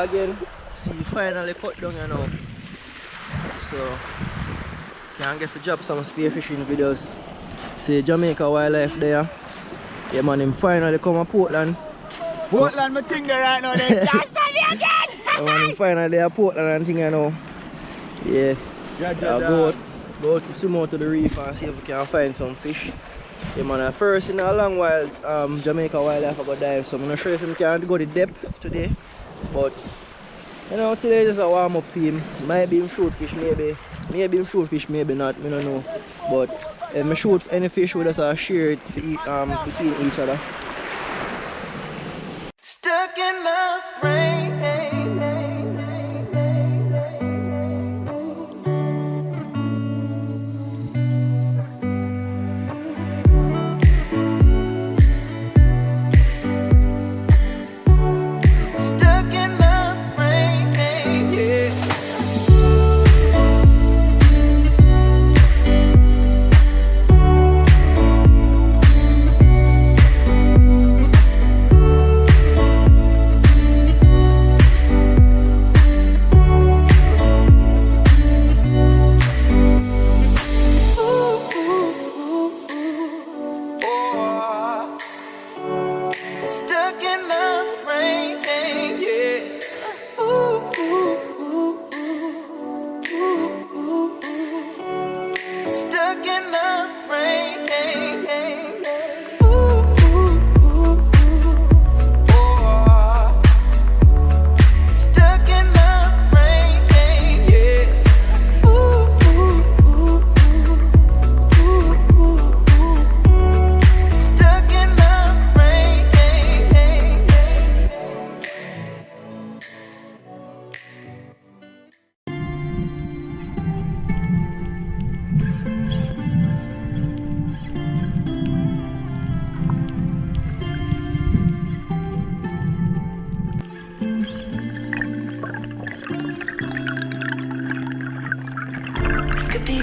Jamaica again. See, finally cut down, you know. So, can't get to drop some spearfishing videos. See Jamaica wildlife there. Yeah man, him finally come to Portland. Portland, my thing there right now, they can't stop me again! Yeah man, him finally at Portland and thing, you know. Yeah. Go to swim out to the reef and see if we can find some fish. Yeah man, at first in a long while, Jamaica wildlife I go dive, so I'm not sure if him can go the depth today. But you know, today is just a warm up for him. Might be him shoot fish, maybe him shoot fish, maybe not, I don't know. But if I shoot any fish, we just share it to eat, between each other. Stuck in my brain.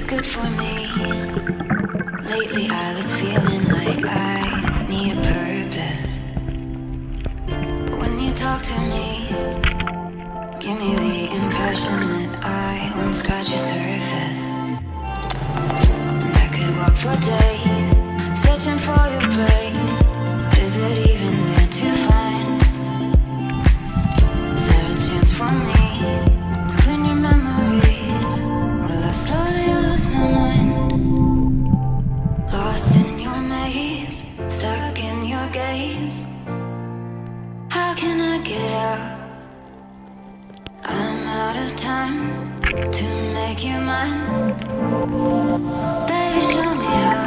Good for me. Lately I was feeling like I need a purpose. But when you talk to me, give me the impression that I won't scratch your surface. And I could walk for days, searching for your praise. Is it even there to find? Is there a chance for me to clean your memories? Will I slowly lose my mind? Lost in your maze, stuck in your gaze. How can I get out? I'm out of time to make you mine. Baby, show me how.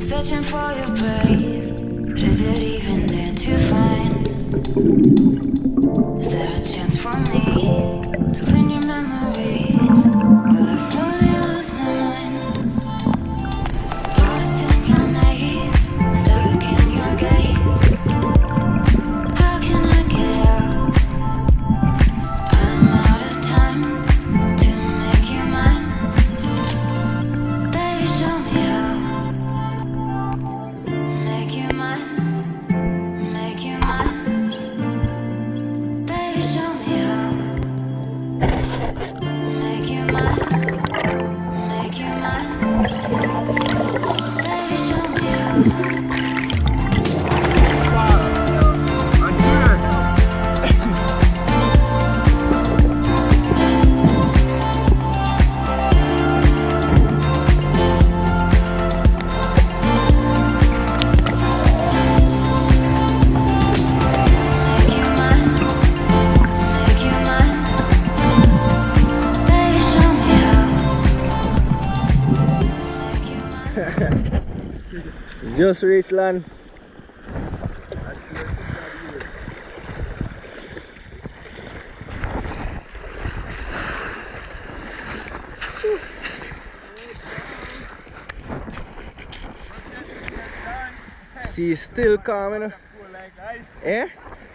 Searching for your praise, but is it even there to find? Is there a chance for me to clean your memories? Will I slowly lose my mind? Lost in your maze, stuck in your gaze. How can I get out? I'm out of time to make you mine. Baby, show me how. Just reached land. Sea still calm, you know. Eh?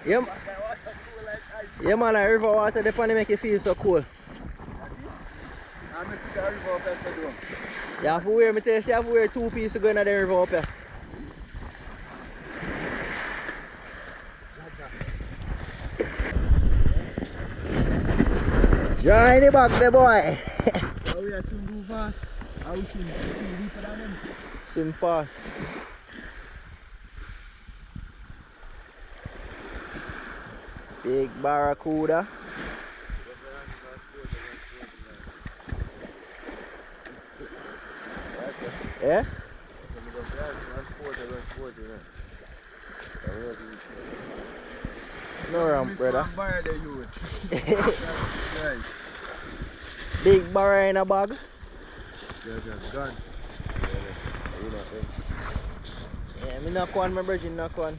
Yeah. Yeah, man, the river water, the pan make you feel so cool. You have to wear, me tell you, you have to wear 2 pieces to go in the river up here. Join the back there, boy. Oh, yeah, swim too fast. I will swim deeper than them. Swim fast. Big Barracuda. Yeah? No ramp, brother. Big barra in a bag. Yeah, me knock one, my virgin knock one.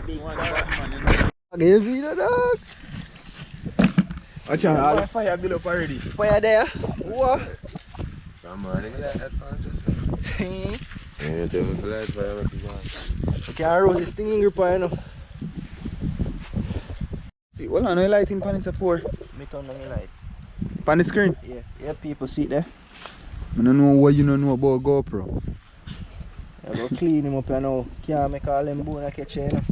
Big barra. Give me the dog. Watch out, all the fire built up already. Fire there. What? I'm running like that for just yeah, tell me for light fire make it on. Okay, I rose is stinging grip, you know. See, hold on, no lighting pan it's for. Me turn on the light. Pan the screen? Yeah, yeah, people see it there. I don't know what you don't know about GoPro. I go clean him up, you know. Can't make all them bone catch you, you know.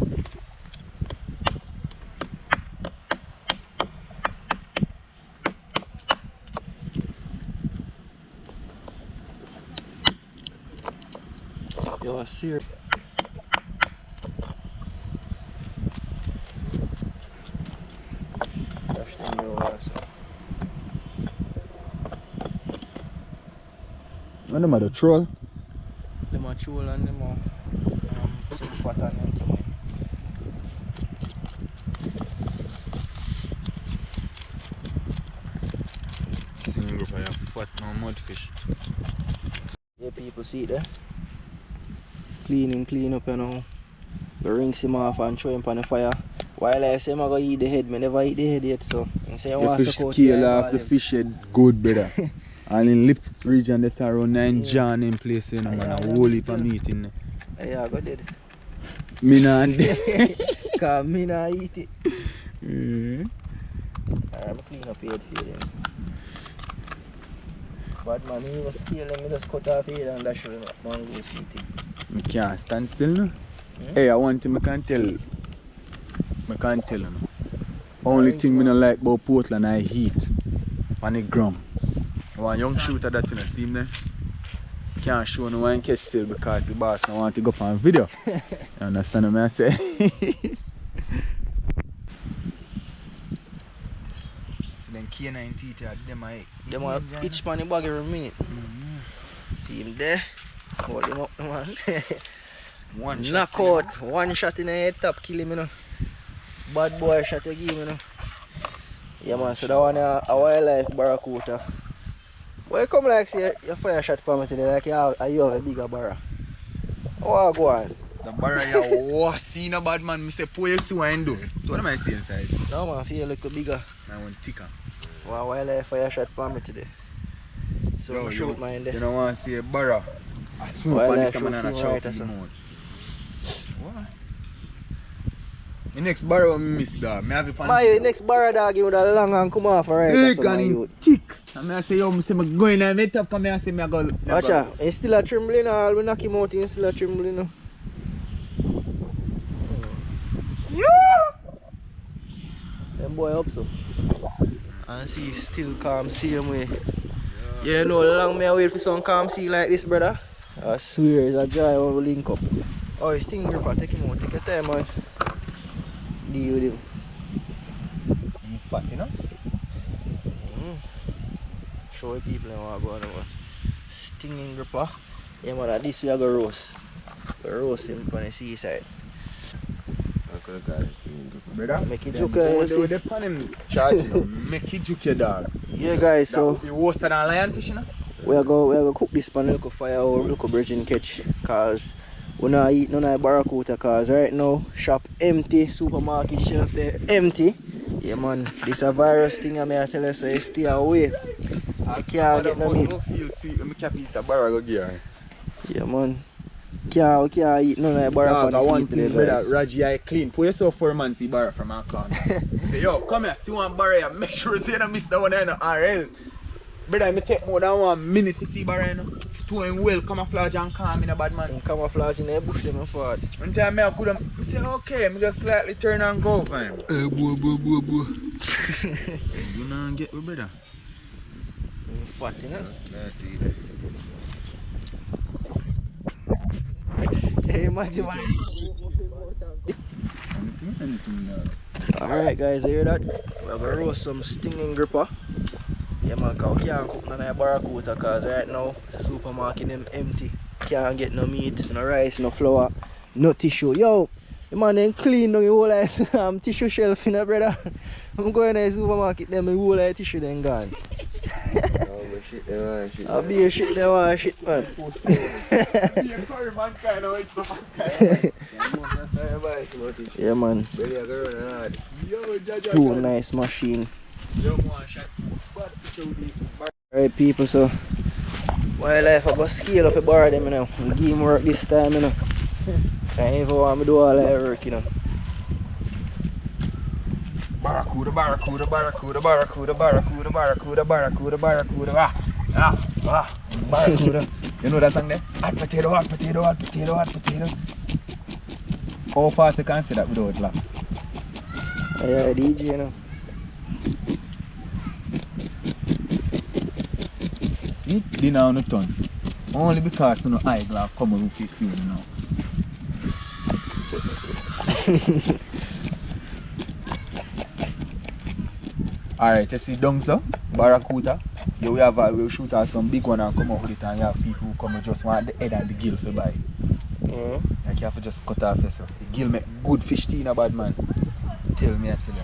Yo, serious. Dash them your ass. What am I, the troll? Them a troll and them a some pattern and thing. Singing group I have fat no mudfish. Yeah, people see it there. Clean up, you know. Go rinse him off and throw him on the fire. While I say I'm going to eat the head, I never eat the head yet, so I say I want The to fish scale off the fish head good, brother. And in lip region, there's around 9 John in place, you know, man. A whole heap of meat in there. Yeah, I got dead. Me nah and Because me not eat it. Mm. I'm clean up head for you then. But man, me was scale them, me just cut off head and dash them up, man, go see it. I can't stand still, no? Hey, I want to, I can't tell. I can't tell, you know. Only thing I don't like about Portland I heat on the ground. One young shooter that you know, see him there. Can't show no one catch still because the boss don't want to go up on video. You understand what I say? See them K9 teeth, them Them each man in bag every minute. See him there. Hold him up, man. One knock shot. out. One shot in the head top, kill him, you know. Bad boy shot you give him, you know. Yeah, man, so that one a wildlife Barracuda. Why you come like say your fire shot for me today, like you have a bigger barra? Oh, go on. The barra you see no bad man, I say pour you see what I do. So what am I saying inside? No man, I feel a little bigger. I want thicker. Wow, wildlife fire shot for me today. So Yo, I shoot mine there. You don't want to see a barra. I swim Why on like this man and I shooting chop right in or the something? mouth. What? The next barra will miss dog. I have it on My next barra dog you would have long and come off right or thick something, and youth. thick. And I say, yo, I say, I'm going and meet up, come here and say, I go. Watch out, he's still a trembling or we knock him out, he's still a trembling now. Them boy up so. And see still calm same way. Yeah, you know long may I wait for some calm sea like this, brother. I swear it's a joy when we link up. Oh, he's stinging gripper, take him out, take your time man. Deal with him. He's fat, you know? Show the people how I go on about stinging gripper. Yeah man, this way I go roast. Go roast him on the seaside. I could have got this thing. Brother, Make it them juke, go you there with see. the pan him charge, you know. Make it juke your dog. Yeah guys, so You worse than a lionfish, you know? we are go cook this pan look fire or look bridge and catch, cause we not eat none of Barracuda, cause right now shop empty, supermarket shelf there empty. Yeah man, this a virus thing I may tell you, so you stay away. I can't get no meat. Yeah man. Can't eat none of Barracuda. I want thing brother, Raji I clean. Put yourself for a man see Barra from our corner. Say yo, come here, see one Barra, make sure you don't miss that one or else. Brother, I take more than 1 minute to see Barra. To him well, camouflage and calm in a bad man. Camouflage in the bush them forward. One time I could have say okay, I just slightly turn and go for him. Boy. You know get me brother. Fat, you know? Hey, imagine man. Alright guys, you hear that? We're gonna roast some stinging gripper. Yeah man, cause we can't cook none of Barracuda, cause right now the supermarket them empty. Can't get no meat, no rice, no flour, no tissue. Yo, the man then clean down the whole tissue shelf, you know brother. I'm going to the supermarket, them the whole tissue then gone. I'll be a shit there, man. Shit, man. Yeah, man. Too nice machine. Alright, people, so wildlife, I go scale up a bar them, you know. And give him work this time, you know. I ain't even want me to do all that work, you know. Barracuda. Barracuda. You know that song there? Hot potato. How fast you can say that without laughs? Yeah, DJ, you know. See? Dinner on the tongue. Only because you know eyeglass come with face you now. Alright, you see down so, Barracuda. Yeah, we'll shoot out some big one and come out with it, and you have people who come and just want the head and the gill for buy. Like you have to just cut off yourself. The gill make good fish tea in a bad man. Tell me, I tell you.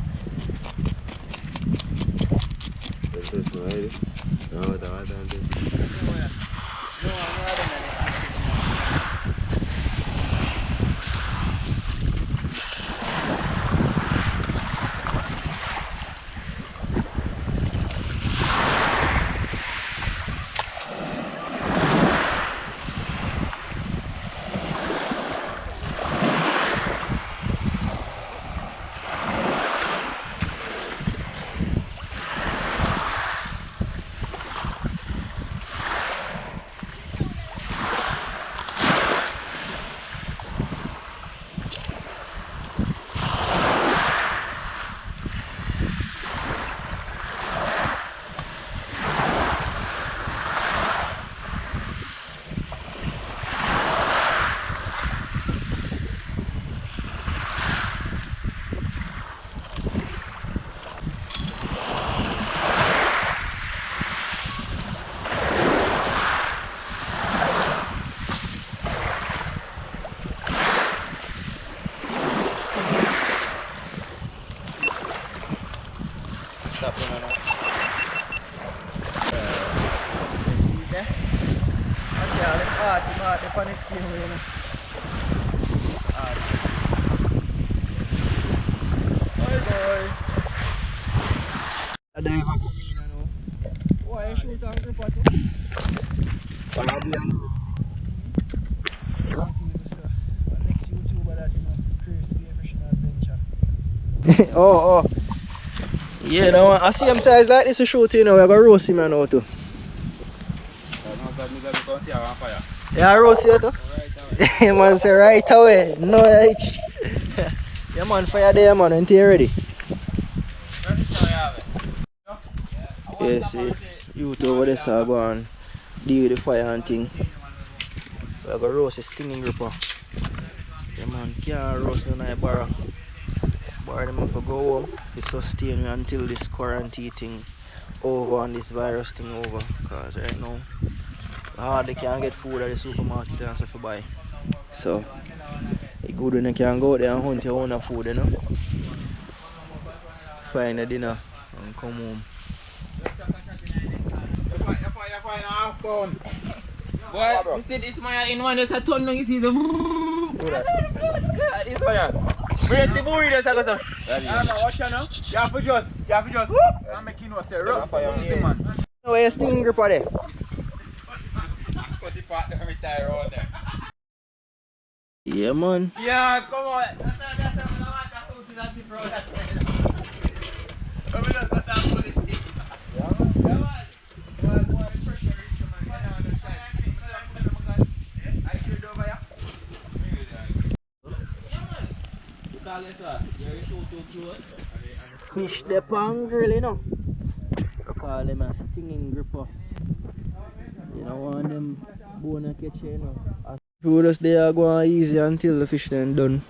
Oh. Yeah, no, I see him size like this to shoot, you know, we're going to roast him now too. Yeah, roast you too. Yeah, man, say right away. No, right. Yeah, man, fire there, man, until you're ready. Yeah, see, you two over there, so go and deal with the fire and thing. We're going to roast a stinging gripper. Yeah, man, can't roast none of the barra. Barra them have to go home to sustain me until this quarantine thing over and this virus thing over. Because right now, hardly can get food at the supermarket and stuff to buy. So, it's good when you can go out there and hunt your own food, you know. Find a dinner and come home. Boy, you see this man in one, there's a ton of you see the this one. Where's the boy? There's a go so. Watch out now. You have to just whoop. I'm making no say rough. Easy man. Where's the stinging gripper there? Put the partner retire on there. Yeah, man. Yeah, come on. Fish the pan grill, you know. Call them a stinging gripper. You don't want them bone catch, you know. People just there going easy until the fish then done.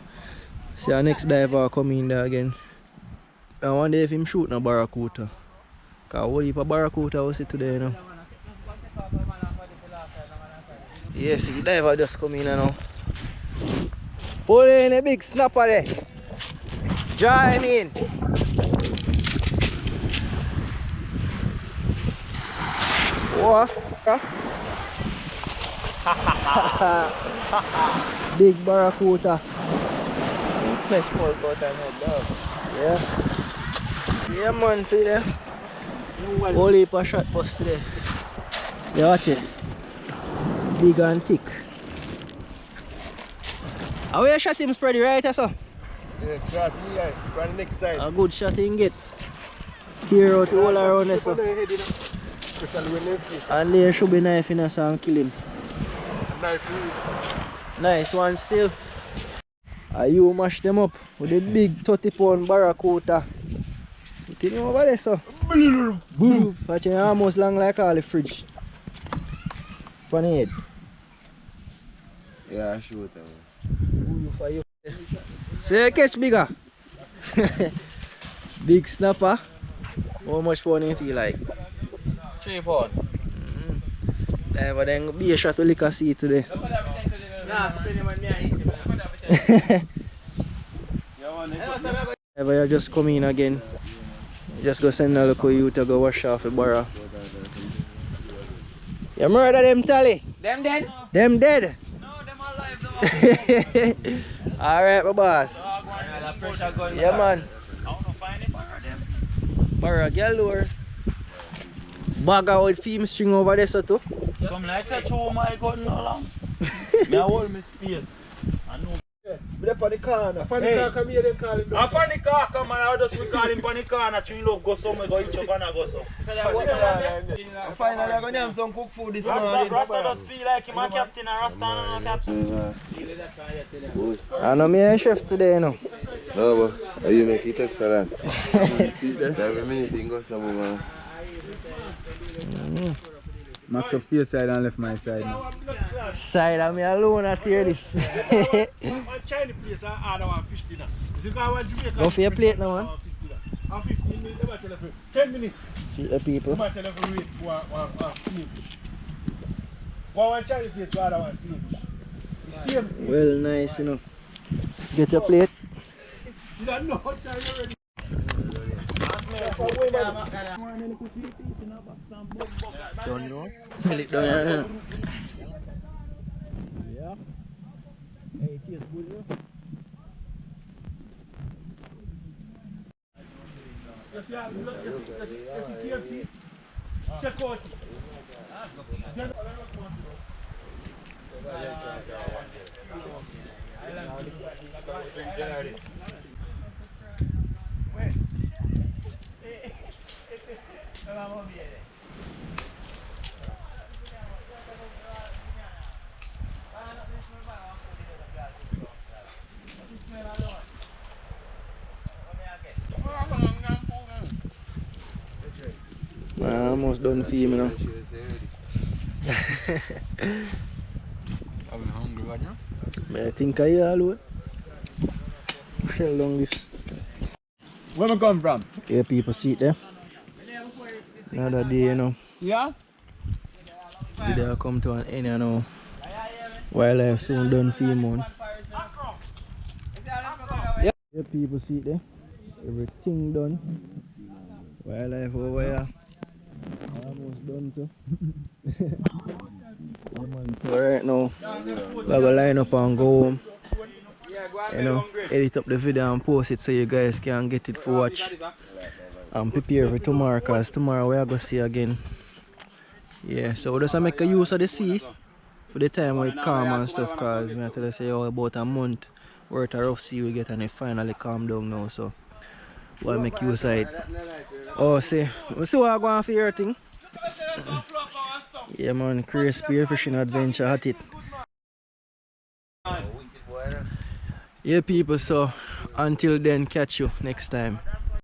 See our next diver come in there again. I wonder if him shoot no barracuda. Cause what heap of barracuda was it today, you know. Yes, the diver just come in now. Pull in a big snapper there. Draw him in. What? Big barracuda. Fresh pork out and head dog. Yeah. Yeah man, see there. Whole heap of shot bust today. Yeah, watch it. Big and thick. How you shot him spread right so? Yeah, trust me, yeah. From the next side. A good shot in get. Tear out all around there so. And there should be knife in us and kill him. Nice one still. You mash them up with the big 30-pound barracuda. You think over there so? Boom! Watch it almost long like all the fridge. Funny head. Yeah, I shoot them. For you. So you catch bigger. Big snapper. How much fun you feel like? 3 pounds. But then be a shot to lick a sea today. If you just come in again, just go send a local you to go wash off the barra. You murder them, Tally? Them dead? Them dead? No, them alive though. Alright, my boss. Yeah, man. I want to find it, barra them. Barra, girl lure. Bagger with film string over there, so too. Come like such oh my god, no long. Me hold my space. I know. But up on the corner. Funny car come here, then call him. A funny car come and I just we call him funny car and three love go somewhere go each other and go so. Finally, I'm gonna have some cooked food this morning. Rasta does feel like him a captain and Rasta no captain. I know me a chef today, you know. No, but you make it excellent. Every minute you go somewhere. Max up your side and left my side. Side of me alone at hear this. One Chinese place and other one fish dinner. You got one Jamaica. Go for your plate now, man. 15 minutes, never tell you. 10 minutes. See the people. Never tell you wait for sleep. One Chinese place, the other one sleep. The same thing. Well, nice, you know. Get your plate. You don't know what time you're ready. Don't know. Lick down here. Yeah. Hey, it tastes good, you know. Check out. I'm almost done feeding now. I'm hungry right now. I think I hear all shell down this. Where am I come from? Yeah, people see it there. Another day, you know. Yeah? Video come to an end, you know. Wildlife soon done few months. Yeah, people see it there. Everything done. Wildlife over here. Almost done too. Yeah, man, so right now, we're gonna line up and go home. You know, edit up the video and post it so you guys can get it for watch. And prepare for tomorrow, cause tomorrow we are gonna see again. Yeah, so we just make a use of the sea for the time when it calm and stuff, cause I tell you say about a month worth of rough sea we get and it finally calm down now, so we'll make use of it. Oh, see, we see what I'm going for your thing. Yeah man, crazy spearfishing adventure at it. Yeah people, so until then, catch you next time.